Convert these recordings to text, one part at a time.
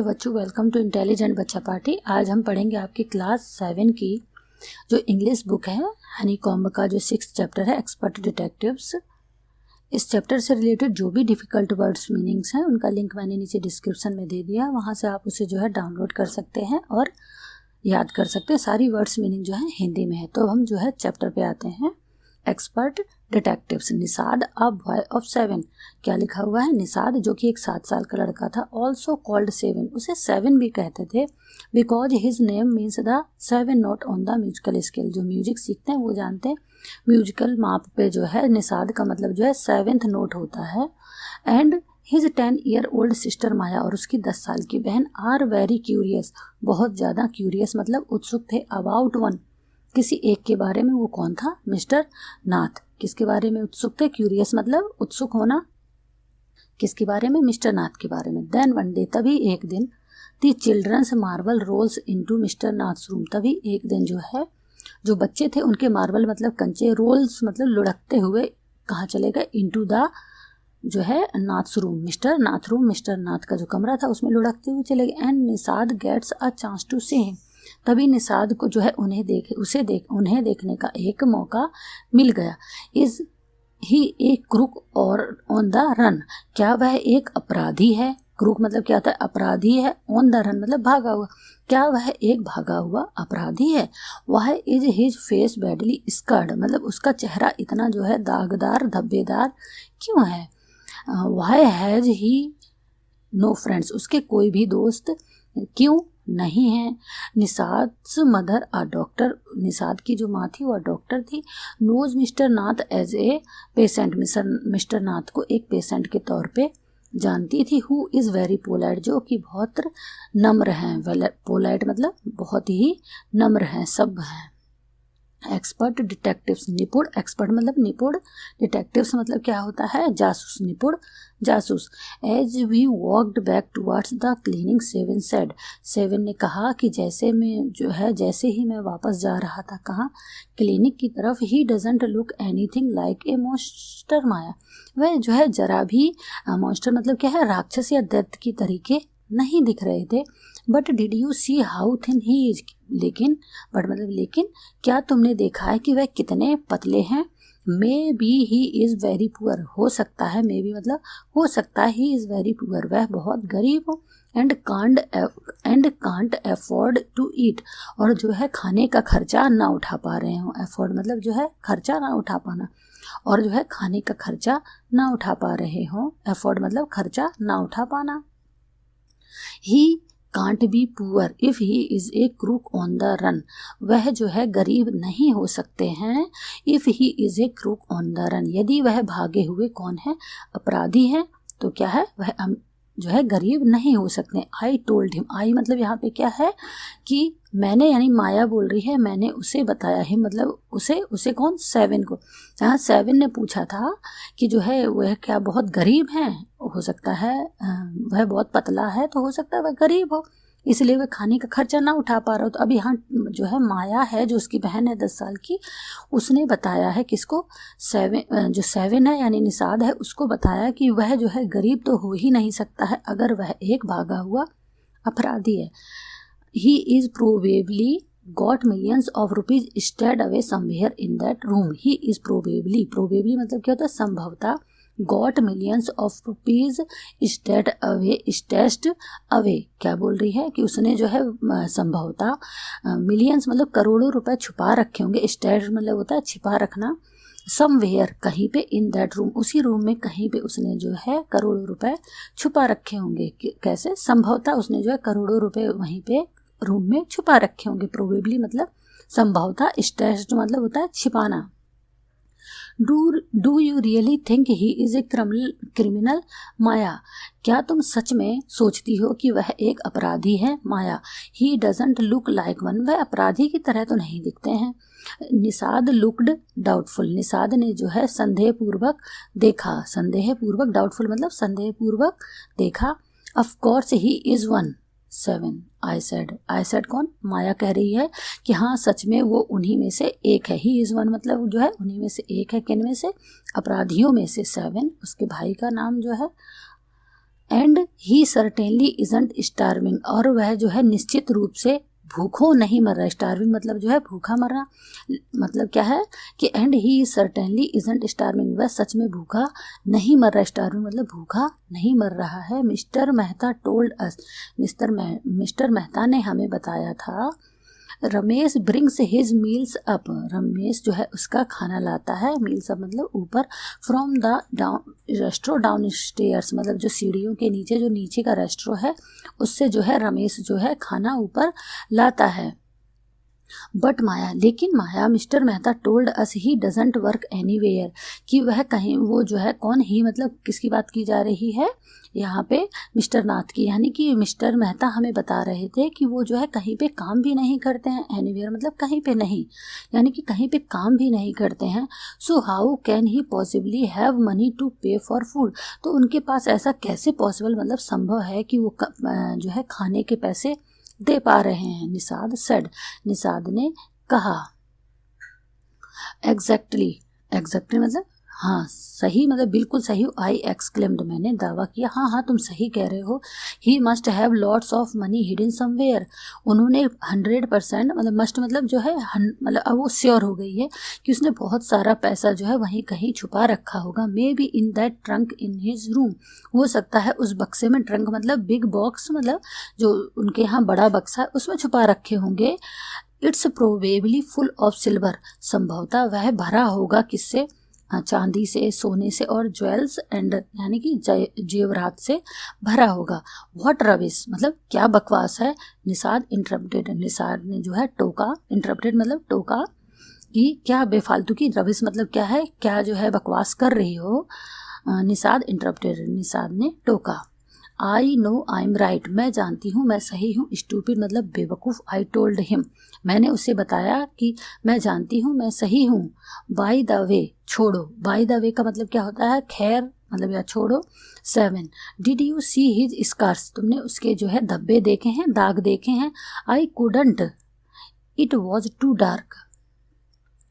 Hello बच्चों, welcome to intelligent बच्चा party. आज हम पढ़ेंगे आपकी क्लास 7 की जो इंग्लिश बुक है हनीकॉम्ब का जो 6th चैप्टर है एक्सपर्ट डिटेक्टिव्स। इस चैप्टर से रिलेटेड जो भी डिफ़िकल्ट वर्ड्स मीनिंग्स हैं उनका लिंक मैंने नीचे डिस्क्रिप्शन में दे दिया, वहाँ से आप उसे जो है डाउनलोड कर सकते हैं और याद कर सकते हैं। सारी वर्ड्स मीनिंग जो है हिंदी में है। तो हम जो है चैप्टर पे आते हैं। Expert detectives. Nishad a boy of 7। क्या लिखा हुआ है? निषाद जो कि एक 7 साल का लड़का था, ऑल्सो कॉल्ड 7, उसे 7 भी कहते थे, because his name means the 7 note on the musical scale. जो म्यूजिक सीखते हैं वो जानते हैं म्यूजिकल माप पे जो है निषाद का मतलब जो है 7th नोट होता है। एंड हिज 10-year-old सिस्टर माया और उसकी 10 साल की बहन आर वेरी क्यूरियस, बहुत ज़्यादा क्यूरियस मतलब उत्सुक थे, अबाउट वन, किसी एक के बारे में। वो कौन था? मिस्टर नाथ। किसके बारे में उत्सुक थे? क्यूरियस मतलब उत्सुक होना। किसके बारे में? मिस्टर नाथ के बारे में। देन वन डे, तभी एक दिन, the childrens marble rolls into mister Nath's room, तभी एक दिन जो है जो बच्चे थे उनके मार्बल मतलब कंचे, रोल्स मतलब लुढ़कते हुए कहाँ चले गए? इनटू द जो है Nath's room, mister Nath room, mister Nath का जो कमरा था उसमें लुढ़कते हुए चले गए। And Nishad gets a chance to see him, तभी निषाद को जो है उन्हें देखने का एक मौका मिल गया। इज ही एक क्रूक और ऑन द रन, क्या वह एक अपराधी है? क्रूक मतलब क्या होता है? अपराधी है। ऑन द रन मतलब भागा हुआ, क्या वह एक भागा हुआ अपराधी है? वह is his face badly scared, मतलब उसका चेहरा इतना जो है दागदार धब्बेदार क्यों है? वह हैज ही नो फ्रेंड्स, उसके कोई भी दोस्त क्यों नहीं है? Nishad's mother a doctor, Nishad की जो माँ थी वह डॉक्टर थी। Knows mister Nath as a patient, mister Nath को एक पेशेंट के तौर पे जानती थी। हु इज़ वेरी पोलाइट, जो कि बहुत नम्र हैं। पोलाइट मतलब बहुत ही नम्र हैं, सभ्य हैं। एक्सपर्ट डिटेक्टिव्स, निपुण। एक्सपर्ट मतलब निपुण, डिटेक्टिव्स मतलब क्या होता है? जासूस, निपुण जासूस। As we walked back towards the cleaning, 7 said, 7 ने कहा कि जैसे ही मैं वापस जा रहा था, कहाँ? क्लिनिक की तरफ। He doesn't look anything like a monster Maya, वह जो है जरा भी मॉन्स्टर मतलब क्या है? राक्षस या दैत्य की तरीके नहीं दिख रहे थे। But did you see how thin he is, लेकिन क्या तुमने देखा है कि वह कितने पतले हैं? May be he is very poor, हो सकता है, मे बी मतलब हो सकता है, ही इज़ वेरी पुअर, वह बहुत गरीब हो। And can't afford to eat, और जो है खाने का खर्चा ना उठा पा रहे हो। अफोर्ड मतलब जो है खर्चा ना उठा पाना, और जो है खाने का खर्चा ना उठा पा रहे हो। अफोर्ड मतलब खर्चा ना उठा पाना। He can't be poor if he is A crook on the run, वह जो है गरीब नहीं हो सकते हैं। If he is A crook on the run, यदि वह भागे हुए कौन है? अपराधी है, तो क्या है? वह जो है गरीब नहीं हो सकते। आई टोल्ड हिम, आई मतलब यहाँ पे क्या है कि मैंने, यानी माया बोल रही है, मैंने उसे बताया है, मतलब उसे कौन? 7 को। जहाँ 7 ने पूछा था कि जो है वह क्या बहुत गरीब हैं, हो सकता है वह बहुत पतला है, तो हो सकता है वह गरीब हो, इसलिए वह खाने का खर्चा ना उठा पा रहा हो। तो अब यहाँ जो है माया है, जो उसकी बहन है 10 साल की, उसने बताया है किसको? 7 है यानी निषाद है, उसको बताया कि वह जो है गरीब तो हो ही नहीं सकता है अगर वह एक भागा हुआ अपराधी है। He is probably got millions of rupees stayed away somewhere in that room. He is probably मतलब क्या होता है? संभवतः। Got millions of rupees stashed away, क्या बोल रही है कि उसने जो है संभवतः मिलियंस मतलब करोड़ों रुपए छुपा रखे होंगे। स्टेड मतलब होता है छिपा रखना। समवेयर कहीं पे, इन दैट रूम उसी रूम में कहीं पे उसने जो है करोड़ों रुपए छुपा रखे होंगे। कैसे? संभवतः उसने जो है करोड़ों रुपए वहीं पे रूम में छुपा रखे होंगे। प्रोबेबली मतलब संभवतः। स्टेश्ड मतलब होता है छिपाना। Do you really think he is a criminal Maya, क्या तुम सच में सोचती हो कि वह एक अपराधी है? Maya, he doesn't look like one, वह अपराधी की तरह तो नहीं दिखते हैं। निषाद लुक्ड डाउटफुल, निषाद ने जो है संदेहपूर्वक देखा, संदेहपूर्वक, डाउटफुल मतलब संदेहपूर्वक देखा। Of course he is one 7, I said कौन? माया कह रही है कि हाँ सच में वो उन्हीं में से एक है। ही इज़ वन मतलब जो है उन्हीं में से एक है। किन में से? अपराधियों में से। 7 उसके भाई का नाम जो है and he certainly isn't starving, और वह जो है निश्चित रूप से भूखों नहीं मर रहा। स्टार्विंग मतलब जो है भूखा मर रहा, मतलब क्या है कि and he certainly isn't starving, वह सच में भूखा नहीं मर रहा। स्टार्विंग मतलब भूखा नहीं मर रहा है। मिस्टर मेहता टोल्ड अस, मिस्टर मेहता ने हमें बताया था। Ramesh brings his meals up, Ramesh जो है उसका खाना लाता है, मील्स अप मतलब ऊपर, from the down restro down stairs, मतलब जो सीढ़ियों के नीचे, जो नीचे का रेस्ट्रो है उससे जो है रमेश जो है खाना ऊपर लाता है। बट माया, लेकिन Maya, mister Mehta told us he doesn't work anywhere, कि वह कहीं, वो जो है कौन ही, मतलब किसकी बात की जा रही है यहाँ पे, मिस्टर नाथ की, यानी कि मिस्टर मेहता हमें बता रहे थे कि वो जो है कहीं पे काम भी नहीं करते हैं। एनीवेयर मतलब कहीं पे नहीं, यानी कि कहीं पे काम भी नहीं करते हैं। So how can he possibly have money to pay for food, तो उनके पास ऐसा कैसे पॉसिबल, मतलब संभव है कि वो जो है खाने के पैसे दे पा रहे हैं। निषाद सेड, निषाद ने कहा। एग्जैक्टली, एग्जैक्टली मतलब हाँ सही, मतलब बिल्कुल सही। आई एक्सक्लेम्ड, मैंने दावा किया। हाँ हाँ तुम सही कह रहे हो। He must have lots of money hidden somewhere, उन्होंने 100%, मतलब मस्ट मतलब जो है मतलब अब वो श्योर हो गई है कि उसने बहुत सारा पैसा जो है वहीं कहीं छुपा रखा होगा। May be in that trunk in his room, हो सकता है उस बक्से में, ट्रंक मतलब बिग बॉक्स, मतलब जो उनके यहाँ बड़ा बक्सा है उसमें छुपा रखे होंगे। It's probably full of silver, संभवतः वह भरा होगा किससे, चांदी से, सोने से और ज्वेल्स एंड, यानी कि जेवरात से भरा होगा। व्हाट रबिश, मतलब क्या बकवास है। निषाद इंटरप्टेड, निषाद ने जो है टोका, इंटरप्टेड मतलब टोका, कि क्या बेफालतू की, रबिश मतलब क्या है, क्या जो है बकवास कर रही हो। निषाद इंटरप्टेड, निषाद ने टोका। I know I am right, मैं जानती हूँ मैं सही हूँ। स्टूपिड मतलब बेवकूफ़। आई टोल्ड हिम, मैंने उसे बताया कि मैं जानती हूँ मैं सही हूँ। बाय द वे, छोड़ो, बाय द वे का मतलब क्या होता है, खैर मतलब या छोड़ो। 7 did you see his scars, तुमने उसके जो है धब्बे देखे हैं, दाग देखे हैं। I couldn't, it was too dark,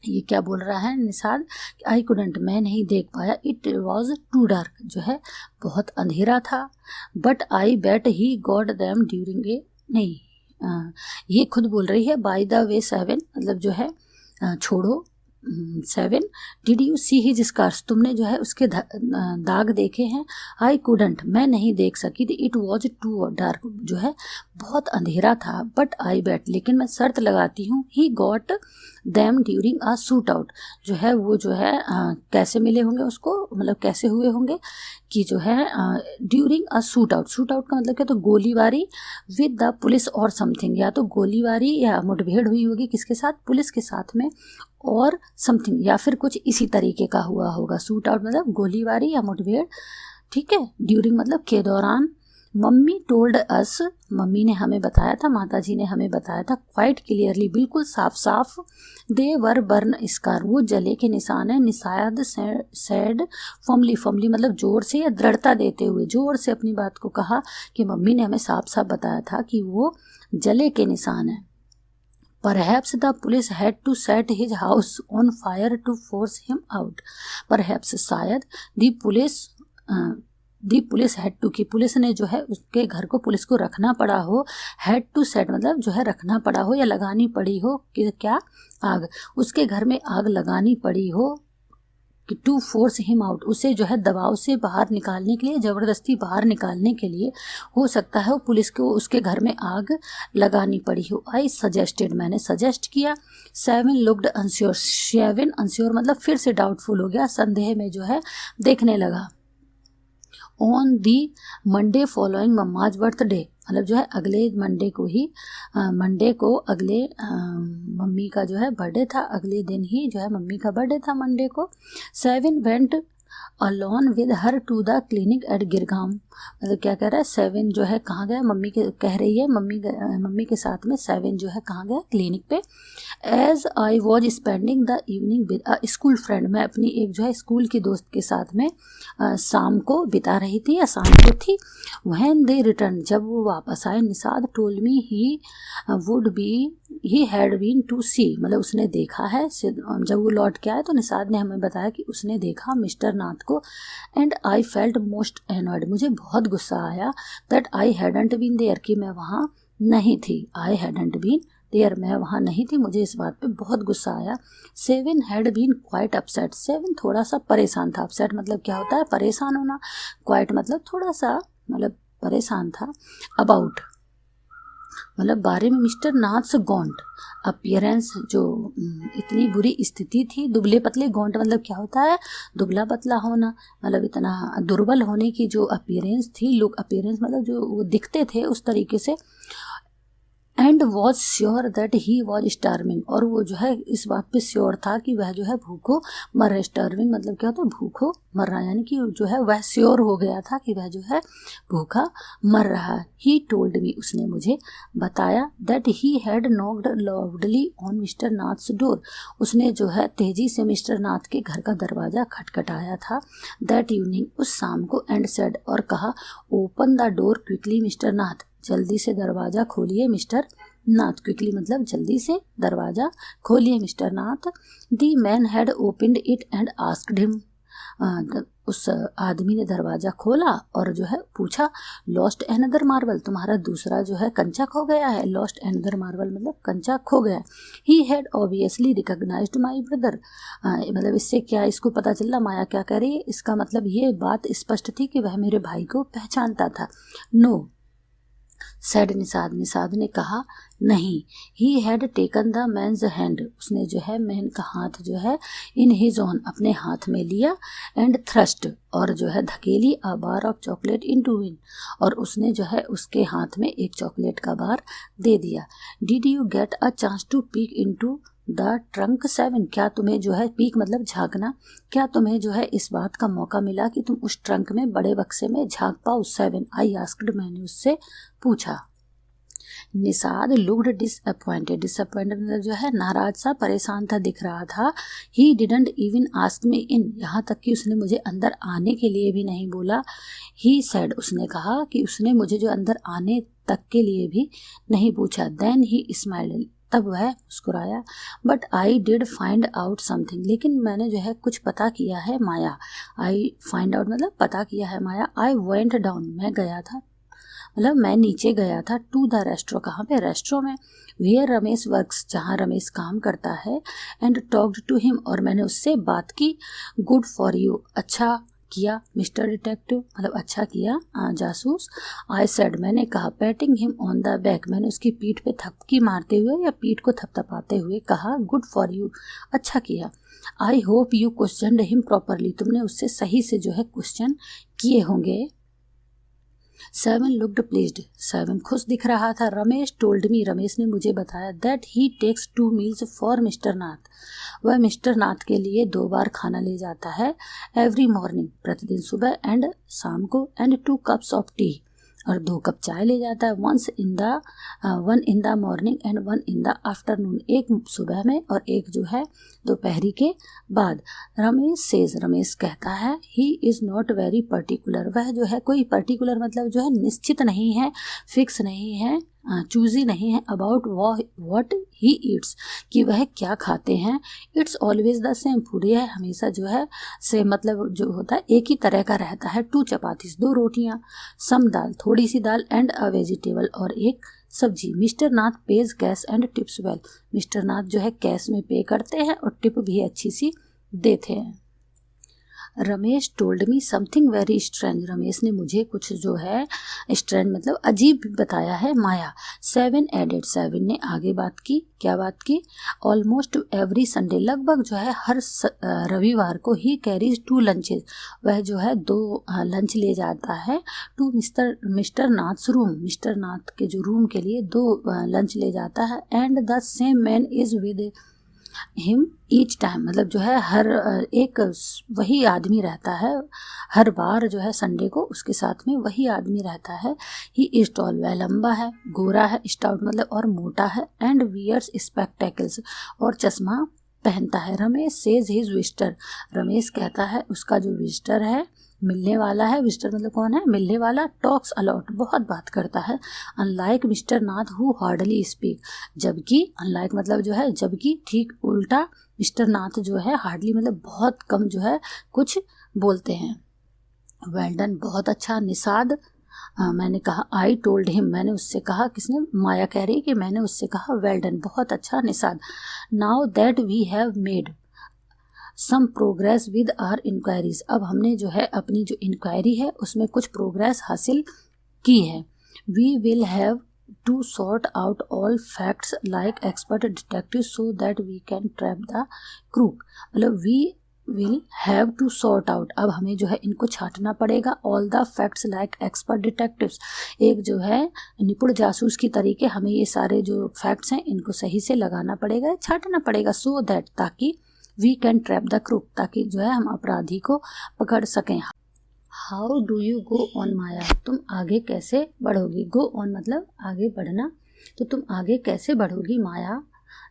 ये क्या बोल रहा है निषाद, आई कुडंट मैं नहीं देख पाया, इट वॉज टू डार्क जो है बहुत अंधेरा था। But I bet he got them during a, नहीं ये खुद बोल रही है। बाय द वे 7 मतलब जो है छोड़ो। 7 did you see his scars, तुमने जो है उसके दाग देखे हैं। आई कुडंट मैं नहीं देख सकी थी। इट वॉज टू डार्क जो है बहुत अंधेरा था। बट आई बेट लेकिन मैं शर्त लगाती हूँ, ही got them during a shoot out, जो है वो जो है कैसे मिले होंगे उसको, मतलब कैसे हुए होंगे कि जो है during a shoot out, shoot out का मतलब क्या, तो गोलीबारी विद द पुलिस और समथिंग, या तो गोलीबारी या मुठभेड़ हुई होगी किसके साथ, पुलिस के साथ में, और समथिंग या फिर कुछ इसी तरीके का हुआ होगा। शूट आउट मतलब गोलीबारी या मुठभेड़, ठीक है। ड्यूरिंग मतलब के दौरान। मम्मी टोल्ड अस, मम्मी ने हमें बताया था, माताजी ने हमें बताया था। क्वाइट क्लियरली बिल्कुल साफ साफ। दे वर बर्न स्कार, वो जले के निशान है। निषाद सैड फर्मली, फर्मली मतलब जोर से या दृढ़ता देते हुए, जोर से अपनी बात को कहा कि मम्मी ने हमें साफ साफ बताया था कि वो जले के निशान है। Perhaps the police had to set his house on fire to force him out. Perhaps शायद the police had to, कि पुलिस ने जो है उसके घर को, पुलिस को रखना पड़ा हो। had to set मतलब जो है रखना पड़ा हो या लगानी पड़ी हो कि क्या, आग, उसके घर में आग लगानी पड़ी हो कि टू फोर्स हिम आउट, उसे जो है दबाव से बाहर निकालने के लिए, ज़बरदस्ती बाहर निकालने के लिए हो सकता है वो पुलिस को उसके घर में आग लगानी पड़ी हो। आई सजेस्टेड मैंने सजेस्ट किया। 7 लुक्ड अनश्योर, 7 अनश्योर मतलब फिर से डाउटफुल हो गया, संदेह में जो है देखने लगा। On the Monday following mamma's birthday, मतलब जो है अगले मंडे को ही, मंडे को अगले मम्मी का जो है बर्थडे था, अगले दिन ही जो है मम्मी का बर्थडे था मंडे को। 7 went alone with her to the clinic at Girgaon, मतलब क्या कह रहा है, 7 जो है कहाँ गया, मम्मी के कह रही है, मम्मी के साथ में 7 जो है कहाँ गया, क्लिनिक पे। As I was spending the evening with a school friend, मैं अपनी एक जो है स्कूल की दोस्त के साथ में शाम को बिता रही थी या शाम को थी। व्हेन दे रिटर्न, जब वो वापस आए, Nishad told me he would be, he had been to see, मतलब उसने देखा है, जब वो लौट के आए तो निषाद ने हमें बताया कि उसने देखा मिस्टर नाथ को। And I felt most annoyed, मुझे बहुत गुस्सा आया, that I hadn't been there, कि मैं वहाँ नहीं थी। आई हैडंट बीन देयर, मैं वहाँ नहीं थी, मुझे इस बात पे बहुत गुस्सा आया। 7 हैड बीन क्वाइट अपसेट, 7 थोड़ा सा परेशान था। अपसेट मतलब क्या होता है, परेशान होना। क्वाइट मतलब थोड़ा सा, मतलब परेशान था। अबाउट मतलब बारे में मिस्टर नाथ्स गॉन्ट अपीयरेंस, जो इतनी बुरी स्थिति थी। दुबले पतले, गॉन्ट मतलब क्या होता है, दुबला पतला होना, मतलब इतना दुर्बल होने की जो अपीयरेंस थी, लुक अपीयरेंस मतलब जो वो दिखते थे उस तरीके से। And was sure that he was starving, और वो जो है इस बात पे श्योर था कि वह जो है भूखो मर रहा। स्टार्विंग मतलब क्या होता है, भूखो मर रहा, यानी कि जो है वह श्योर हो गया था कि वह जो है भूखा मर रहा। ही टोल्ड मी, उसने मुझे बताया, that he had knocked loudly on mister Nath's door, उसने जो है तेजी से मिस्टर नाथ के घर का दरवाजा खटखटाया था। दैट इवनिंग, उस शाम को। एंड सेड, और कहा, open the door quickly mister Nath, जल्दी से दरवाजा खोलिए मिस्टर नाथ। क्विकली मतलब जल्दी से दरवाजा खोलिए mister Nath. The man had opened it and asked him, उस आदमी ने दरवाजा खोला और जो है पूछा, लॉस्ट एनदर मार्बल, तुम्हारा दूसरा जो है कंचा खो गया है। लॉस्ट एनदर मार्बल मतलब कंचा खो गया। He had obviously recognised my brother, मतलब इससे क्या इसको पता चल रहा, माया क्या कह रही है, इसका मतलब ये बात स्पष्ट थी कि वह मेरे भाई को पहचानता था। नो सेड निषाद, निषाद ने कहा नहीं। He had taken the man's hand, उसने जो है मैन का हाथ जो है इन हिज ओन, अपने हाथ में लिया। एंड थ्रस्ट, और जो है धकेली, अ बार ऑफ चॉकलेट इनटू इन, और उसने जो है उसके हाथ में एक चॉकलेट का बार दे दिया। Did you get a chance to peek into the trunk 7, क्या तुम्हें जो है, पीक मतलब झांकना, क्या तुम्हें जो है इस बात का मौका मिला कि तुम उस ट्रंक में, बड़े बक्से में झांक पाओ। 7 आई आस्क्ड, मैंने उससे पूछा। निषाद लुक्ड डिसअपॉइंटेड, डिसअपॉइंटेड मतलब जो है नाराज सा, परेशान था, दिख रहा था। He didn't even ask me in, यहाँ तक कि उसने मुझे अंदर आने के लिए भी नहीं बोला। ही सेड, उसने कहा कि उसने मुझे जो अंदर आने तक के लिए भी नहीं पूछा। देन ही स्माइल्ड, तब वह मुस्कुराया। But I did find out something, लेकिन मैंने जो है कुछ पता किया है माया। आई फाइंड आउट मतलब पता किया है माया। आई वेंट डाउन, मैं गया था, मतलब मैं नीचे गया था। टू द रेस्ट्रो, कहाँ पे, रेस्ट्रो में। वेयर रमेश वर्क्स, जहाँ रमेश काम करता है। एंड टॉक्ड टू हिम, और मैंने उससे बात की। गुड फॉर यू, अच्छा किया मिस्टर डिटेक्टिव, मतलब अच्छा किया जासूस। आई सेड, मैंने कहा। Patting him on the back, मैंने उसकी पीठ पे थपकी मारते हुए या पीठ को थपथपाते हुए कहा, गुड फॉर यू, अच्छा किया। I hope you questioned him properly, तुमने उससे सही से जो है क्वेश्चन किए होंगे। 7 लुक्ड प्लीज्ड, 7 खुश दिख रहा था। रमेश टोल्ड मी, रमेश ने मुझे बताया, that he takes 2 meals for mister Nath, वह मिस्टर नाथ के लिए 2 बार खाना ले जाता है। एवरी मॉर्निंग, प्रतिदिन सुबह, एंड शाम को। एंड 2 कप्स ऑफ टी, और 2 कप चाय ले जाता है। One in the morning and 1 in the afternoon, एक सुबह में और एक जो है दोपहरी के बाद। रमेश सेज, रमेश कहता है, he is not very particular, वह जो है कोई पर्टिकुलर मतलब जो है निश्चित नहीं है, फिक्स नहीं है, चूजी नहीं है। अबाउट व्हाट ही ईट्स, कि वह क्या खाते हैं। It's always the same food, यह हमेशा जो है से मतलब जो होता है एक ही तरह का रहता है। 2 चपातीस, 2 रोटियां, सम दाल, थोड़ी सी दाल, एंड अ वेजिटेबल, और एक सब्जी। Mister Nath pays cash and tips well, mister Nath जो है कैश में पे करते हैं और टिप भी अच्छी सी देते हैं। Ramesh told me something very strange, Ramesh ने मुझे कुछ जो है स्ट्रेंज मतलब अजीब बताया है माया। 7 एडेड, 7 ने आगे बात की, क्या बात की। ऑलमोस्ट एवरी संडे, लगभग जो है हर रविवार को। ही कैरीज 2 लंचेज, वह जो है 2 लंच ले जाता है। To mister Nath's room, mister Nath के जो रूम के लिए 2 लंच ले जाता है। And the same man is with him each time, मतलब जो है हर एक वही आदमी रहता है, हर बार जो है संडे को उसके साथ में वही आदमी रहता है। ही इज टॉल, वह लंबा है, गोरा है, स्टाउट मतलब और मोटा है। एंड वियर्स स्पेक्टेकल्स, और चश्मा पहनता है। Ramesh says his visitor, Ramesh कहता है उसका जो विजिटर है, मिलने वाला है, विजिटर मतलब कौन है, मिलने वाला। टॉक्स अलॉट, बहुत बात करता है। Unlike mister Nath who hardly speak, जबकि अनलाइक मतलब जो है जबकि, ठीक उल्टा मिस्टर नाथ जो है हार्डली मतलब बहुत कम जो है कुछ बोलते हैं। वेल डन, बहुत अच्छा। निषाद, मैंने कहा आई टोल्ड हिम, मैंने उससे कहा, किसने? माया कह रही कि मैंने उससे कहा। वेल डन, बहुत अच्छा Nishad. Now that we have made some progress with our inquiries, अब हमने जो है अपनी जो इंक्वायरी है उसमें कुछ प्रोग्रेस हासिल की है। We will have to sort out all facts like expert detective so that we can trap the crook, मतलब we will have to sort out, अब हमें जो है इनको छांटना पड़ेगा। All the facts like expert detectives, एक जो है निपुण जासूस की तरीके हमें ये सारे जो फैक्ट्स हैं इनको सही से लगाना पड़ेगा, छांटना पड़ेगा। सो दैट, ताकि we can trap the crook, ताकि जो है हम अपराधी को पकड़ सकें। How do you go on Maya, तुम आगे कैसे बढ़ोगी? गो ऑन मतलब आगे बढ़ना, तो तुम आगे कैसे बढ़ोगी माया?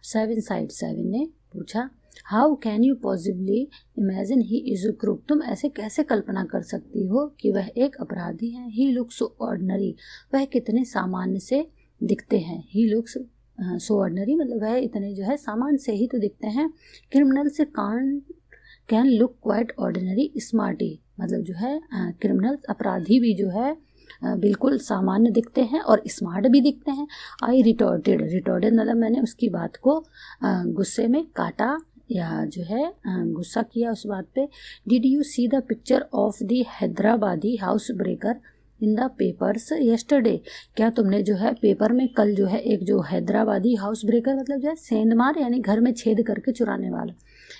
सेवन साइड सेवन ने पूछा। How can you possibly imagine he is a crook, तुम ऐसे कैसे कल्पना कर सकती हो कि वह एक अपराधी है। ही लुक्स सो ऑर्डिनरी, वह कितने सामान्य से दिखते हैं। ही लुक्स सो ऑर्डिनरी मतलब वह इतने जो है सामान्य से ही तो दिखते हैं। क्रिमिनल से can look quite ordinary smarty, मतलब जो है क्रिमिनल अपराधी भी जो है बिल्कुल सामान्य दिखते हैं और स्मार्ट भी दिखते हैं। आई रिटॉर्टेड, रिटॉर्टेड मतलब मैंने उसकी बात को गुस्से में काटा या जो है गुस्सा किया उस बात पे। Did you see the picture of the Hyderabadi house breaker in the papers yesterday, क्या तुमने जो है पेपर में कल जो है एक जो हैदराबादी हाउस ब्रेकर मतलब जो है सेंधमार यानी घर में छेद करके चुराने वाला,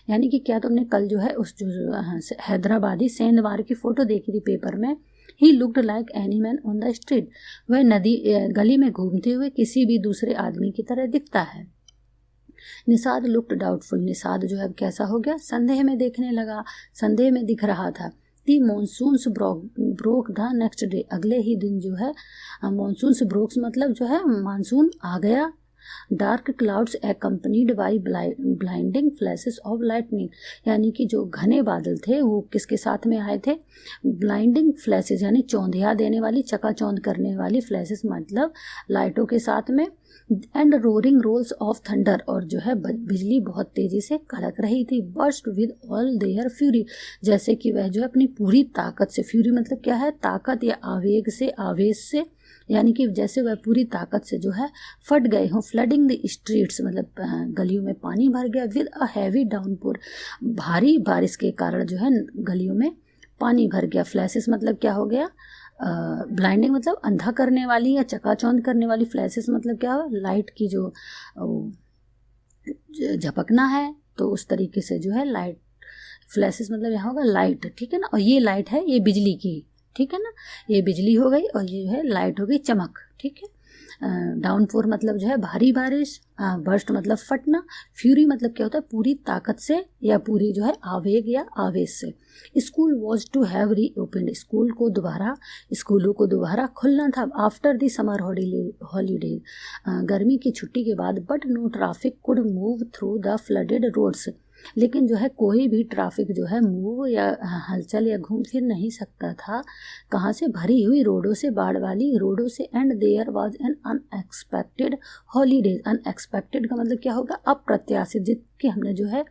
यानी कि क्या तुमने कल जो है उस जो हैदराबादी सेंधमार की फ़ोटो देखी थी पेपर में। He looked like any man on the street, वह गली में घूमते हुए किसी भी दूसरे आदमी की तरह दिखता है। निषाद लुक्ड डाउटफुल, निषाद जो है अब कैसा हो गया? संदेह में देखने लगा, संदेह में दिख रहा था। The monsoons broke the next day, अगले ही दिन जो है मॉनसून्स ब्रोक्स मतलब जो है मानसून आ गया। Dark clouds accompanied by blinding flashes of lightning, यानी कि जो घने बादल थे वो किसके साथ में आए थे? ब्लाइंडिंग फ्लैशेस यानी चौंधिया देने वाली, चकाचौंध करने वाली, फ्लैशेस मतलब लाइटों के साथ में। And roaring rolls of thunder, और जो है बिजली बहुत तेजी से कड़क रही थी। Burst with all their fury, जैसे कि वह जो है अपनी पूरी ताकत से, फ्यूरी मतलब क्या है? ताकत या आवेग से, आवेश से, यानी कि जैसे वह पूरी ताकत से जो है फट गए हों। फ्लडिंग द स्ट्रीट्स मतलब गलियों में पानी भर गया। विद अ हैवी डाउनपोर, भारी बारिश के कारण जो है गलियों में पानी भर गया। फ्लैशेस मतलब क्या हो गया? ब्लाइंडिंग मतलब अंधा करने वाली या चकाचौंध करने वाली। फ्लैशेस मतलब क्या हो? लाइट की जो झपकना है, तो उस तरीके से जो है लाइट, फ्लैशेस मतलब यहाँ होगा लाइट, ठीक है ना। और ये लाइट है ये बिजली की, ठीक है ना, ये बिजली हो गई और ये जो है लाइट हो गई चमक, ठीक है। डाउनपोर मतलब जो है भारी बारिश। बर्स्ट मतलब फटना। फ्यूरी मतलब क्या होता है? पूरी ताकत से या पूरी जो है आवेग या आवेश से। स्कूल वॉज टू हैव री ओपनड, स्कूलों को दोबारा खुलना था। आफ्टर द समर हॉलीडेज, गर्मी की छुट्टी के बाद। But no traffic could move through the flooded roads, लेकिन जो है कोई भी ट्रैफिक जो है मूव या हलचल या घूम फिर नहीं सकता था। कहाँ से? भरी हुई रोडों से, बाढ़ वाली रोडों से। And there was an unexpected holidays, unexpected का मतलब क्या होगा? अप्रत्याशित, जिसकी हमने जो है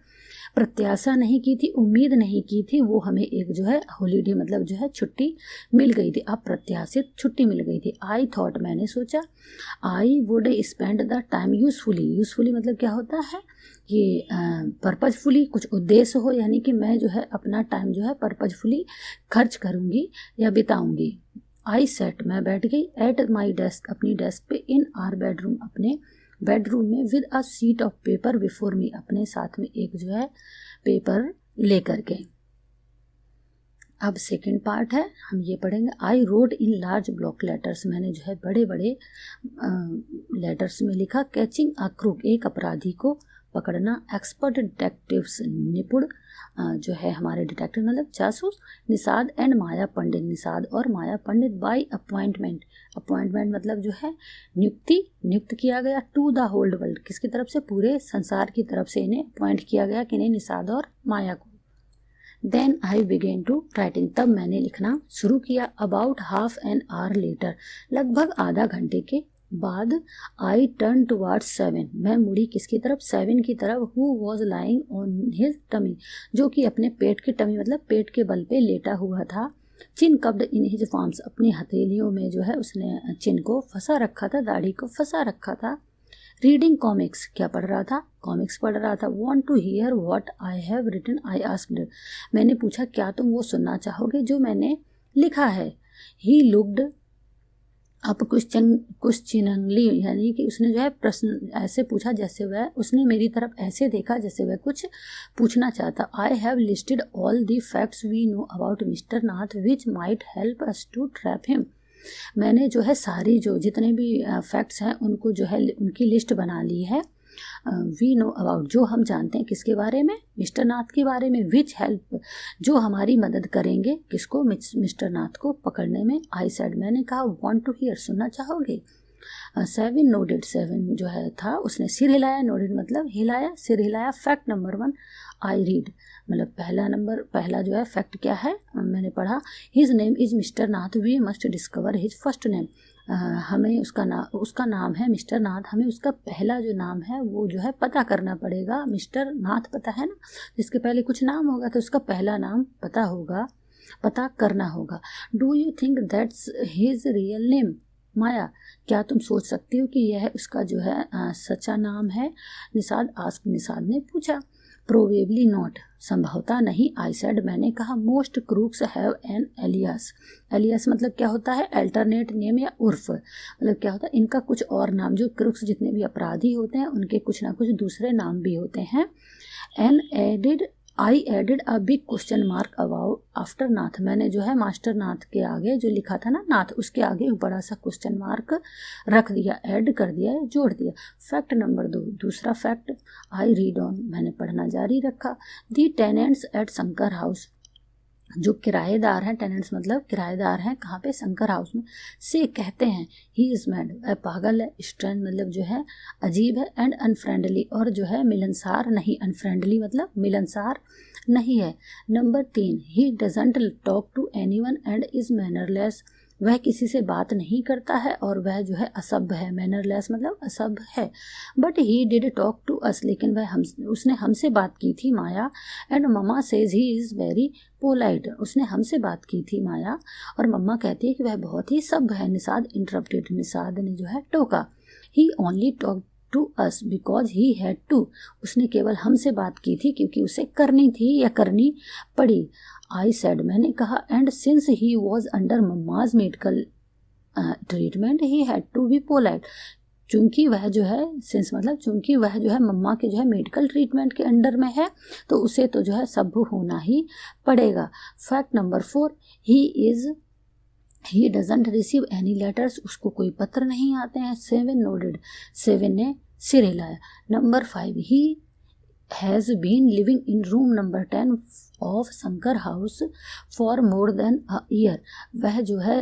प्रत्याशा नहीं की थी, उम्मीद नहीं की थी, वो हमें एक जो है हॉलीडे मतलब जो है छुट्टी मिल गई थी, अप्रत्याशित छुट्टी मिल गई थी। आई थॉट, मैंने सोचा। I would spend the time usefully, usefully मतलब क्या होता है? ये पर्पजफुली, कुछ उद्देश्य हो, यानी कि मैं जो है अपना टाइम जो है पर्पजफुली खर्च करूँगी या बिताऊँगी। आई सेट, मैं बैठ गई। एट माई डेस्क, अपनी डेस्क पे। इन आर बेडरूम, अपने बेडरूम में। With a sheet of paper before me, अपने साथ में एक जो है पेपर लेकर के। अब सेकंड पार्ट है, हम ये पढ़ेंगे। I wrote in large block letters, मैंने जो है बड़े बड़े लेटर्स में लिखा। कैचिंग अ क्रूक, एक अपराधी को पकड़ना। एक्सपर्ट डिटेक्टिव्स, निपुण जो है हमारे डिटेक्टिव मतलब जासूस। निषाद एंड माया पंडित, निषाद और माया पंडित। बाय अपॉइंटमेंट, अपॉइंटमेंट मतलब जो है नियुक्ति, नियुक्त किया गया। टू द होल्ड वर्ल्ड, किसकी तरफ से? पूरे संसार की तरफ से इन्हें अपॉइंट किया गया, किन्हें? निषाद और माया को। Then I began to writing, तब मैंने लिखना शुरू किया। About half an hour later, लगभग आधा घंटे के बाद आई टर्न टुवार्ड्स 7, मैं मुड़ी किसकी तरफ, 7 की तरफ, who was lying on his tummy, जो कि अपने पेट के टमी मतलब पेट के बल पे लेटा हुआ था। चिन कब्ड इन हिज फार्म्स, अपनी हथेलियों में जो है उसने चिन को फंसा रखा था, दाढ़ी को फंसा रखा था। रीडिंग कॉमिक्स, क्या पढ़ रहा था, कॉमिक्स पढ़ रहा था। Want to hear what I have written, I asked, मैंने पूछा क्या तुम वो सुनना चाहोगे जो मैंने लिखा है। ही लुक्ड अप क्वेश्चनिंगली, यानी कि उसने जो है प्रश्न ऐसे पूछा जैसे वह, उसने मेरी तरफ ऐसे देखा जैसे वह कुछ पूछना चाहता। I have listed all the facts we know about Mr Nath which might help us to trap him, मैंने जो है सारी जो जितने भी फैक्ट्स हैं उनको जो है उनकी लिस्ट बना ली है। वी नो अबाउट, जो हम जानते हैं किसके बारे में, मिस्टर नाथ के बारे में। विच हेल्प, जो हमारी मदद करेंगे, किसको, मिस्टर नाथ को पकड़ने में। आई सेड, मैंने कहा। वांट टू हियर, सुनना चाहोगे। 7 नोडेड, 7 जो है था उसने सिर हिलाया, नोडेड मतलब हिलाया, सिर हिलाया। फैक्ट नंबर 1 आई रीड, मतलब पहला जो है फैक्ट क्या है, मैंने पढ़ा। His name is Mr Nath, we must discover his first name, हमें उसका नाम है मिस्टर नाथ, हमें उसका पहला जो नाम है वो जो है पता करना पड़ेगा। मिस्टर नाथ पता है ना, जिसके पहले कुछ नाम होगा तो उसका पहला नाम पता करना होगा। Do you think that's his real name, Maya, क्या तुम सोच सकती हो कि यह उसका जो है सच्चा नाम है। निषाद ने पूछा। प्रोबेबली नॉट, संभवतः नहीं। आई सेड, मैंने कहा। Most crooks have an alias, alias मतलब क्या होता है, अल्टरनेट नेम या उर्फ, मतलब क्या होता है, इनका कुछ और नाम, जो क्रूक्स जितने भी अपराधी होते हैं उनके कुछ ना कुछ दूसरे नाम भी होते हैं। I added a big question mark about after Nath, मैंने जो है मास्टर नाथ के आगे जो लिखा था ना नाथ, उसके आगे एक बड़ा सा क्वेश्चन मार्क रख दिया, ऐड कर दिया, जोड़ दिया। फैक्ट नंबर 2, दूसरा फैक्ट। आई रीड ऑन, मैंने पढ़ना जारी रखा। दी टेनेंट्स एट शंकर हाउस, जो किराएदार हैं, टेनेंट्स मतलब किराएदार हैं, कहाँ पे, शंकर हाउस में, से कहते हैं। ही इज मैड, वह पागल है। स्ट्रेंज मतलब जो है अजीब है। एंड अनफ्रेंडली, और जो है मिलनसार नहीं, अनफ्रेंडली मतलब मिलनसार नहीं है। Number 3, he doesn't talk to anyone and is mannerless, वह किसी से बात नहीं करता है और वह जो है असभ्य है। मैनरलेस मतलब असभ्य है। But he did talk to us, लेकिन उसने हमसे बात की थी, Maya. And mamma says he is very polite, उसने हमसे बात की थी माया, और मम्मा कहती है कि वह बहुत ही सभ्य है। निषाद इंटरप्टेड, निषाद ने जो है टोका। He only talk to us because he had to, उसने केवल हमसे बात की थी क्योंकि उसे करनी थी या करनी पड़ी। आई सेड, मैंने कहा। And since he was under mamma's medical treatment he had to be polite, चूंकि वह जो है, सिंस मतलब चूंकि वह जो है मम्मा के जो है मेडिकल ट्रीटमेंट के अंडर में है तो उसे तो जो है सभ्य होना ही पड़ेगा। Fact number 4, he doesn't receive any letters, उसको कोई पत्र नहीं आते हैं। 7 नोडेड, 7 ने सिर हिलाया। Number 5, he has been living in room number 10 of Shankar house for more than a year, वह जो है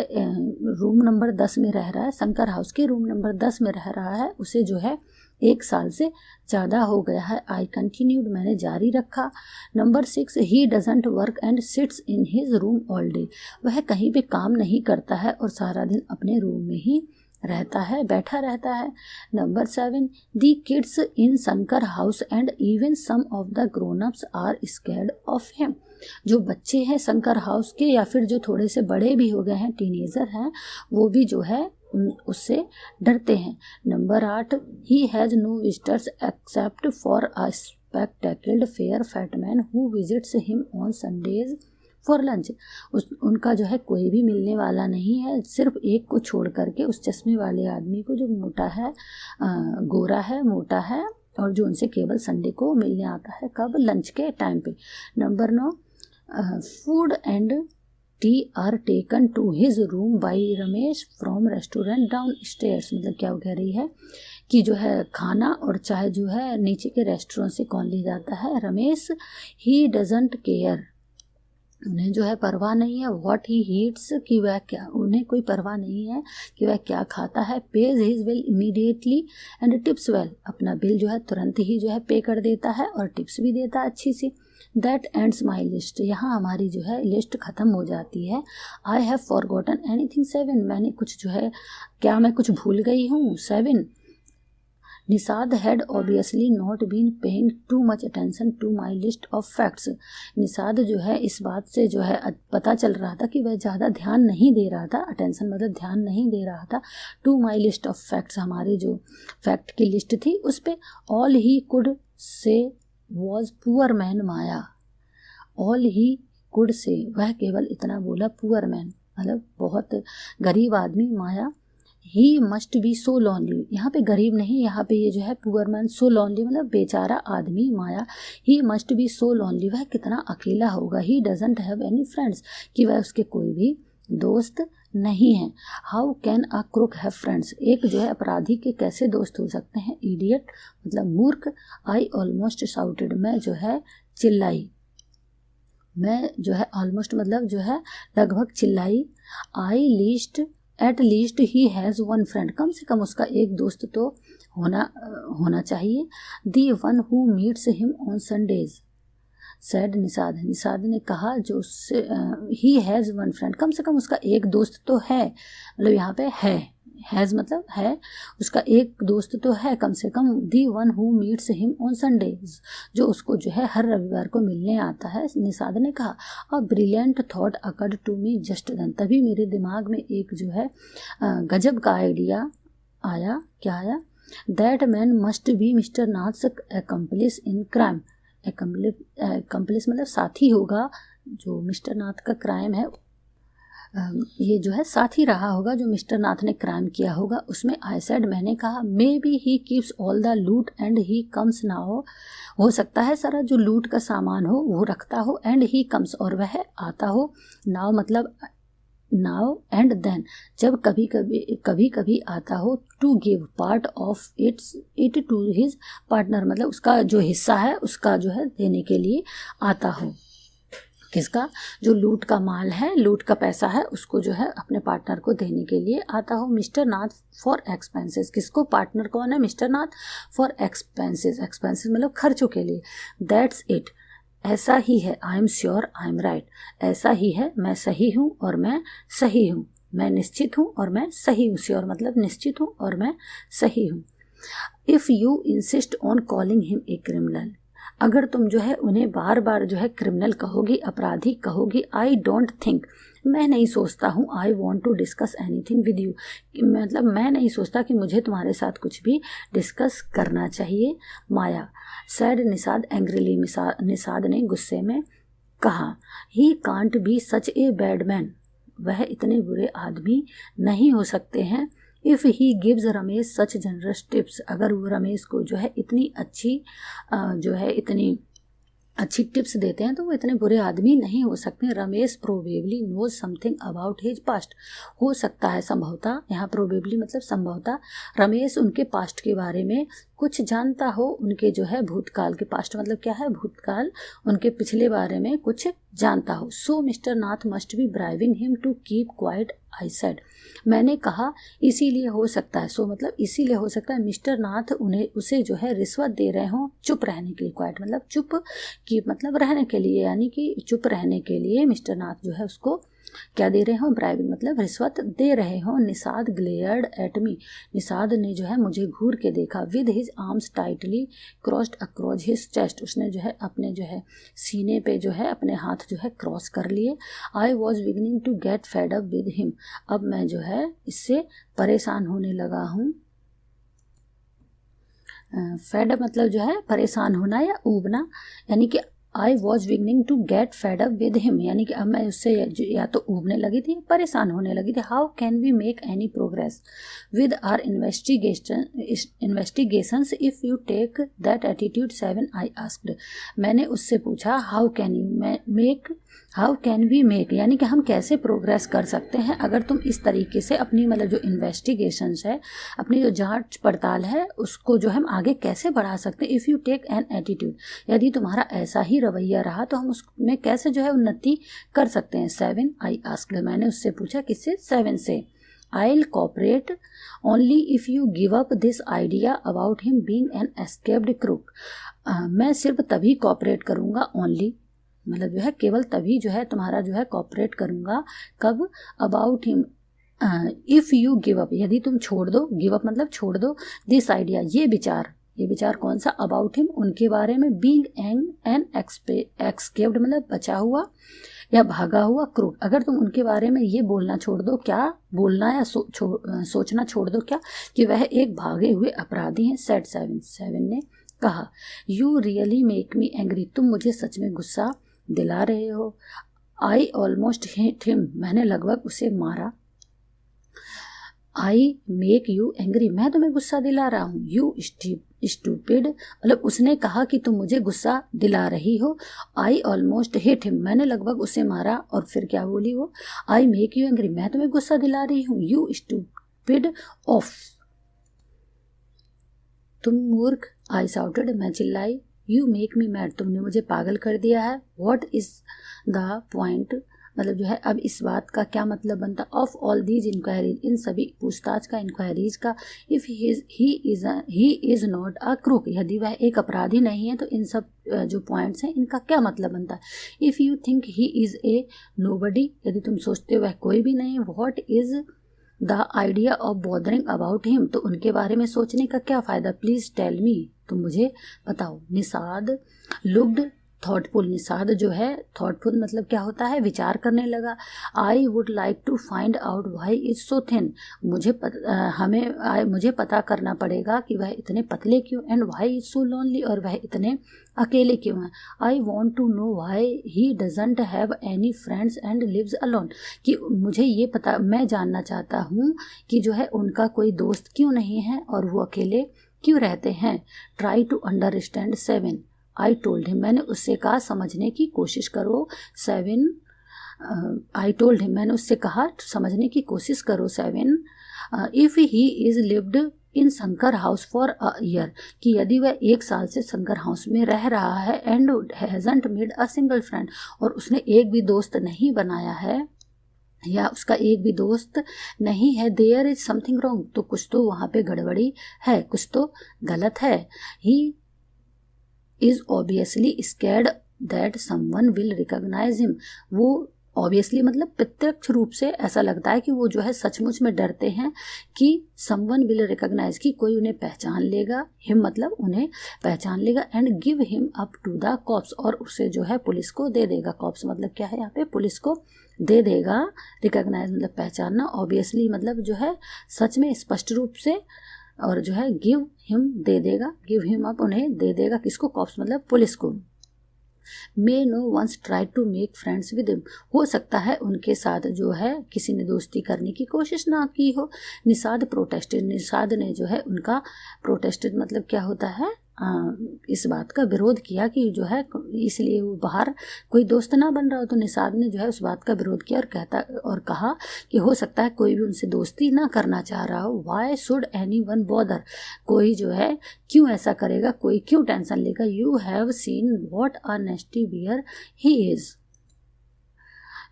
रूम नंबर 10 में रह रहा है, शंकर हाउस के रूम नंबर 10 में रह रहा है, उसे जो है 1 साल से ज़्यादा हो गया है। आई कंटिन्यूड, मैंने जारी रखा। Number 6, he doesn't work and sits in his room all day, वह कहीं पे काम नहीं करता है और सारा दिन अपने रूम में ही रहता है, बैठा रहता है। Number 7, the kids in Shankar house and even some of the grown ups are scared of him, जो बच्चे हैं शंकर हाउस के या फिर जो थोड़े से बड़े भी हो गए हैं, टीनेजर हैं, वो भी जो है उससे डरते हैं। Number 8, he has no visitors except for a spectacled fair fat man who visits him on Sundays for lunch, उनका जो है कोई भी मिलने वाला नहीं है, सिर्फ एक को छोड़ करके, उस चश्मे वाले आदमी को जो मोटा है, गोरा है, मोटा है, और जो उनसे केवल संडे को मिलने आता है, कब, लंच के टाइम पे। Number 9, food and tea are taken to his room by Ramesh from restaurant down stairs, मतलब क्या वो कह रही है कि जो है खाना और चाय जो है नीचे के रेस्टोरेंट से कौन ले जाता है, रमेश। ही डजंट केयर, उन्हें जो है परवाह नहीं है। व्हाट ही हीट्स, कि वह क्या, उन्हें कोई परवाह नहीं है कि वह क्या खाता है। Page his bill immediately and tips well, अपना बिल जो है तुरंत ही जो है पे कर देता है और टिप्स भी देता है अच्छी सी। दैट एंड्स माई लिस्ट, यहाँ हमारी जो है लिस्ट ख़त्म हो जाती है। आई हैव फॉरगॉटन एनीथिंग 7, मैंने कुछ जो है, क्या मैं कुछ भूल गई हूँ 7। Nishad had obviously not been paying too much attention to my list of facts, Nishad जो है इस बात से जो है पता चल रहा था कि वह ज़्यादा ध्यान नहीं दे रहा था, अटेंशन मतलब ध्यान नहीं दे रहा था, to my list of facts, हमारी जो फैक्ट की लिस्ट थी उस पर। All he could say was poor man Maya, all he could say, वह केवल इतना बोला, पुअर मैन मतलब बहुत गरीब आदमी, Maya he must be so lonely, यहाँ पे गरीब नहीं, यहाँ पे ये जो है पुअर मैन, सो लॉनली मतलब बेचारा आदमी, Maya, he must be so lonely, वह कितना अकेला होगा, he doesn't have any friends, कि वह उसके कोई भी दोस्त नहीं है। How can a crook have friends, एक जो है अपराधी के कैसे दोस्त हो सकते हैं, इडियट मतलब मूर्ख। आई ऑलमोस्ट शाउटेड, मैं जो है चिल्लाई, मैं जो है ऑलमोस्ट मतलब जो है लगभग चिल्लाई। I least at least he has one friend, कम से कम उसका एक दोस्त तो होना चाहिए। The one who meets him on Sundays, said Nishad, Nishad ने कहा जो उससे ही हैज़ वन फ्रेंड, कम से कम उसका एक दोस्त तो है, मतलब यहाँ पे है, हैज़ मतलब है, उसका एक दोस्त तो है कम से कम। The one who meets him on Sundays, जो उसको जो है हर रविवार को मिलने आता है। निषाद ने कहा a brilliant thought occurred to me just then, तभी मेरे दिमाग में एक जो है गजब का आइडिया आया। क्या आया? That man must be mister Nath's accomplice in crime, accomplice मतलब साथी होगा, जो मिस्टर नाथ का क्राइम है ये जो है साथी रहा होगा जो मिस्टर नाथ ने क्राइम किया होगा उसमें। आई सेड, मैंने कहा, may be he keeps all the लूट एंड ही कम्स नाउ, हो सकता है सारा जो लूट का सामान हो वो रखता हो, एंड ही कम्स और वह आता हो, नाउ मतलब नाउ एंड देन जब कभी कभी आता हो, to give part of it to his partner मतलब उसका जो हिस्सा है उसका जो है देने के लिए आता हो। किसका? जो लूट का माल है, लूट का पैसा है, उसको जो है अपने पार्टनर को देने के लिए आता हो। मिस्टर नाथ फॉर एक्सपेंसेस, किसको? पार्टनर कौन है? Mister Nath. For expenses, expenses मतलब खर्चों के लिए। दैट्स इट, ऐसा ही है। I am sure I am right, ऐसा ही है, मैं सही हूँ और मैं सही हूँ, मैं निश्चित हूँ और मैं सही हूँ। श्योर मतलब निश्चित हूँ और मैं सही हूँ। If you insist on calling him a criminal, अगर तुम जो है उन्हें बार बार जो है क्रिमिनल कहोगी, अपराधी कहोगी। आई डोंट थिंक, मैं नहीं सोचता हूँ। I want to discuss anything with you, मतलब मैं नहीं सोचता कि मुझे तुम्हारे साथ कुछ भी डिस्कस करना चाहिए। माया सैड निषाद एंग्रीली, निषाद ने गुस्से में कहा। He can't be such a bad man, वह इतने बुरे आदमी नहीं हो सकते हैं। If he gives Ramesh such generous tips, अगर वो रमेश को जो है इतनी अच्छी टिप्स देते हैं तो वो इतने बुरे आदमी नहीं हो सकते। Ramesh probably knows something about his past, हो सकता है संभवतः, यहाँ प्रोबेबली मतलब संभवतः रमेश उनके पास्ट के बारे में कुछ जानता हो, उनके जो है भूतकाल के, पास्ट मतलब क्या है? भूतकाल, उनके पिछले बारे में कुछ जानता हो। So mister Nath must be bribing him to keep quiet, I said, मैंने कहा इसीलिए हो सकता है, सो मतलब इसीलिए हो सकता है मिस्टर नाथ उसे जो है रिश्वत दे रहे हों चुप रहने के लिए। क्वाइट मतलब चुप, की मतलब रहने के लिए, यानी कि चुप रहने के लिए मिस्टर नाथ जो है उसको क्या दे रहे हों? ब्राइबिंग मतलब रिश्वत दे रहे हों। Nishad glared at me, Nishad ने जो है मुझे घूर के देखा। With his arms tightly crossed across his chest, उसने जो है अपने जो है सीने पे जो है अपने हाथ जो है क्रॉस कर लिए। I was beginning to get fed up with him, अब मैं जो है इससे परेशान होने लगा हूँ। फेड अप मतलब जो है परेशान होना या ऊबना, यानी कि I was beginning to get fed up with him, यानी कि अब मैं उससे या तो ऊबने लगी थी, परेशान होने लगी थी। How can we make any progress with our investigations if you take that attitude 7, I asked, मैंने उससे पूछा हाउ कैन वी मेक यानी कि हम कैसे प्रोग्रेस कर सकते हैं अगर तुम इस तरीके से अपनी मतलब जो इन्वेस्टिगेशंस है, अपनी जो जांच पड़ताल है उसको जो हम आगे कैसे बढ़ा सकते हैं। If you take an attitude, यदि तुम्हारा ऐसा ही रवैया रहा तो हम उसमें कैसे जो है उन्नति कर सकते हैं। 7, आई आस्क्ड, मैंने उससे पूछा, किससे? 7 से। I'll cooperate only if you give up this idea about him being an escaped crook. मैं सिर्फ तभी कॉपरेट करूँगा, ओनली मतलब जो है केवल तभी जो है तुम्हारा जो है कॉपरेट करूँगा, कब, about him, if you give up, यदि तुम छोड़ दो, गिव अप मतलब छोड़ दो, दिस आइडिया, ये विचार कौन सा, अबाउट हिम उनके बारे में, बीइंग एन एक्सकेप्ड मतलब बचा हुआ या भागा हुआ, क्रूक, अगर तुम उनके बारे में ये बोलना छोड़ दो, क्या बोलना या सोचना छोड़ दो, क्या कि वह एक भागे हुए अपराधी हैं, सेड सेवन ने कहा, you really make me angry, तुम मुझे सच में गुस्सा दिला रहे हो, आई ऑलमोस्ट हिट हिम, मैंने लगभग उसे मारा, आई मेक यू एंग्री, मैं तुम्हें गुस्सा दिला रहा हूँ, यू स्टूपिड मतलब उसने कहा कि तुम मुझे गुस्सा दिला रही हो, आई ऑलमोस्ट हिट हिम, मैंने लगभग उसे मारा, और फिर क्या बोली वो, आई मेक यू एंग्री, मैं तुम्हें गुस्सा दिला रही हूँ, यू स्टूपिड ऑफ, तुम मूर्ख, आई साउटेड, मैं चिल्लाई, यू मेक मी मैड, तुमने मुझे पागल कर दिया है, व्हाट इज द पॉइंट, मतलब जो है अब इस बात का क्या मतलब बनता, ऑफ ऑल दीज इंक्वायरीज, इन सभी पूछताछ का, इंक्वायरीज का, if he is not a crook, यदि वह एक अपराधी नहीं है तो इन सब जो पॉइंट्स हैं इनका क्या मतलब बनता है, if you think he is a nobody, यदि तुम सोचते हो वह कोई भी नहीं, what is the idea of bothering about him, तो उनके बारे में सोचने का क्या फ़ायदा, प्लीज़ टेल मी, तुम मुझे बताओ, निषाद लुक्ड थॉटफुल, निषाद जो है थॉटफुल मतलब क्या होता है, विचार करने लगा, I would like to find out why is so thin, मुझे पता करना पड़ेगा कि वह इतने पतले क्यों, and why is so lonely, और वह इतने अकेले क्यों हैं, I want to know why he doesn't have any friends and lives alone, कि मुझे ये पता, मैं जानना चाहता हूँ कि जो है उनका कोई दोस्त क्यों नहीं है और वो अकेले क्यों रहते हैं, try to understand seven, I told him, मैंने उससे कहा समझने की कोशिश करो, सेवन, आई टोल्ड हिम, मैंने उससे कहा समझने की कोशिश करो, seven, if he is lived in Shankar house for a year, कि यदि वह 1 साल से शंकर हाउस में रह रहा है, and hasn't made a single friend, और उसने एक भी दोस्त नहीं बनाया है, या उसका एक भी दोस्त नहीं है, देयर इज समथिंग रॉन्ग, तो कुछ तो वहाँ पे गड़बड़ी है, कुछ तो गलत है, he is obviously scared that someone will recognise him, वो ऑब्वियसली मतलब प्रत्यक्ष रूप से ऐसा लगता है कि वो जो है सचमुच में डरते हैं कि समवन विल रिकॉग्नाइज, कि कोई उन्हें पहचान लेगा, हिम मतलब उन्हें पहचान लेगा, and give him up to the cops, और उसे जो है पुलिस को दे देगा, कॉप्स मतलब क्या है यहाँ पे, पुलिस को दे देगा, रिकॉग्नाइज मतलब पहचानना, ऑब्वियसली मतलब जो है सच में स्पष्ट रूप से, और जो है गिव हिम दे देगा, गिव हिम अप उन्हें दे देगा, किसको, कॉप्स मतलब पुलिस को, may no once try to make friends with him, हो सकता है उनके साथ जो है किसी ने दोस्ती करने की कोशिश ना की हो, निषाद प्रोटेस्टेड, निषाद ने जो है उनका प्रोटेस्टेड मतलब क्या होता है, इस बात का विरोध किया कि जो है इसलिए वो बाहर कोई दोस्त ना बन रहा हो, तो निषाद ने जो है उस बात का विरोध किया और कहा कि हो सकता है कोई भी उनसे दोस्ती ना करना चाह रहा हो, why should any one bother, कोई जो है क्यों ऐसा करेगा, कोई क्यों टेंशन लेगा, you have seen what a nasty bear he is,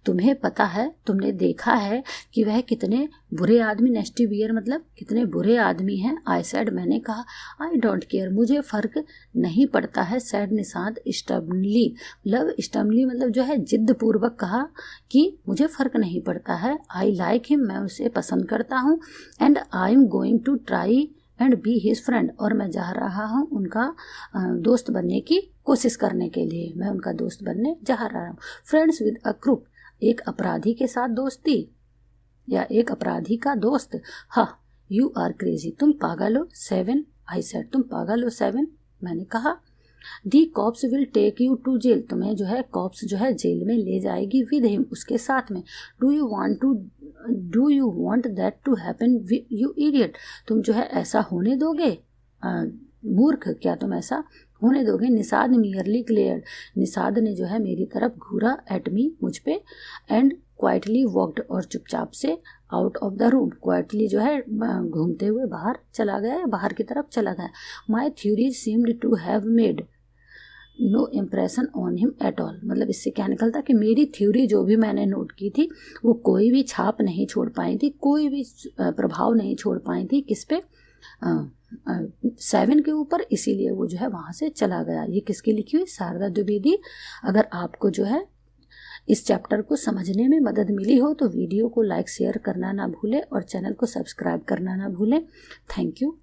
तुम्हें पता है, तुमने देखा है कि वह कितने बुरे आदमी, नेस्टी बियर मतलब कितने बुरे आदमी हैं, आई सेड, मैंने कहा, आई डोंट केयर, मुझे फ़र्क नहीं पड़ता है, सेड निषाद स्टबनली, मतलब जो है जिद्द पूर्वक कहा कि मुझे फ़र्क नहीं पड़ता है, आई लाइक हिम, मैं उसे पसंद करता हूँ, and I am going to try and be his friend, और मैं जा रहा हूँ उनका दोस्त बनने की कोशिश करने के लिए, मैं उनका दोस्त बनने जा रहा हूँ, फ्रेंड्स विद अ क्रूक, एक अपराधी के साथ दोस्ती या एक अपराधी का दोस्त, हाँ, यू आर क्रेजी, तुम पागल हो, सेवन, आई सेड, तुम पागल हो, सेवन, मैंने कहा, the cops will take you to jail, तुम्हें जो है कॉप्स जो है जेल में ले जाएगी, विद हिम उसके साथ में, do you want that to happen, you idiot, तुम जो है ऐसा होने दोगे, मूर्ख, क्या तुम ऐसा होने दोगे, निषाद मियरली क्लियर्ड, निषाद ने जो है मेरी तरफ घूरा, एट मी मुझ पे, एंड क्वाइटली वॉक्ड, और चुपचाप से out of the room, quietly जो है घूमते हुए बाहर चला गया, बाहर की तरफ चला गया, my theory seemed to have made no impression on him at all. मतलब इससे क्या निकलता कि मेरी थ्योरी जो भी मैंने नोट की थी वो कोई भी छाप नहीं छोड़ पाई थी, कोई भी प्रभाव नहीं छोड़ पाई थी किस पे, 7 के ऊपर, इसीलिए वो जो है वहाँ से चला गया। ये किसकी लिखी हुई, शारदा द्विवेदी। अगर आपको जो है इस चैप्टर को समझने में मदद मिली हो तो वीडियो को लाइक शेयर करना ना भूलें और चैनल को सब्सक्राइब करना ना भूलें। Thank you.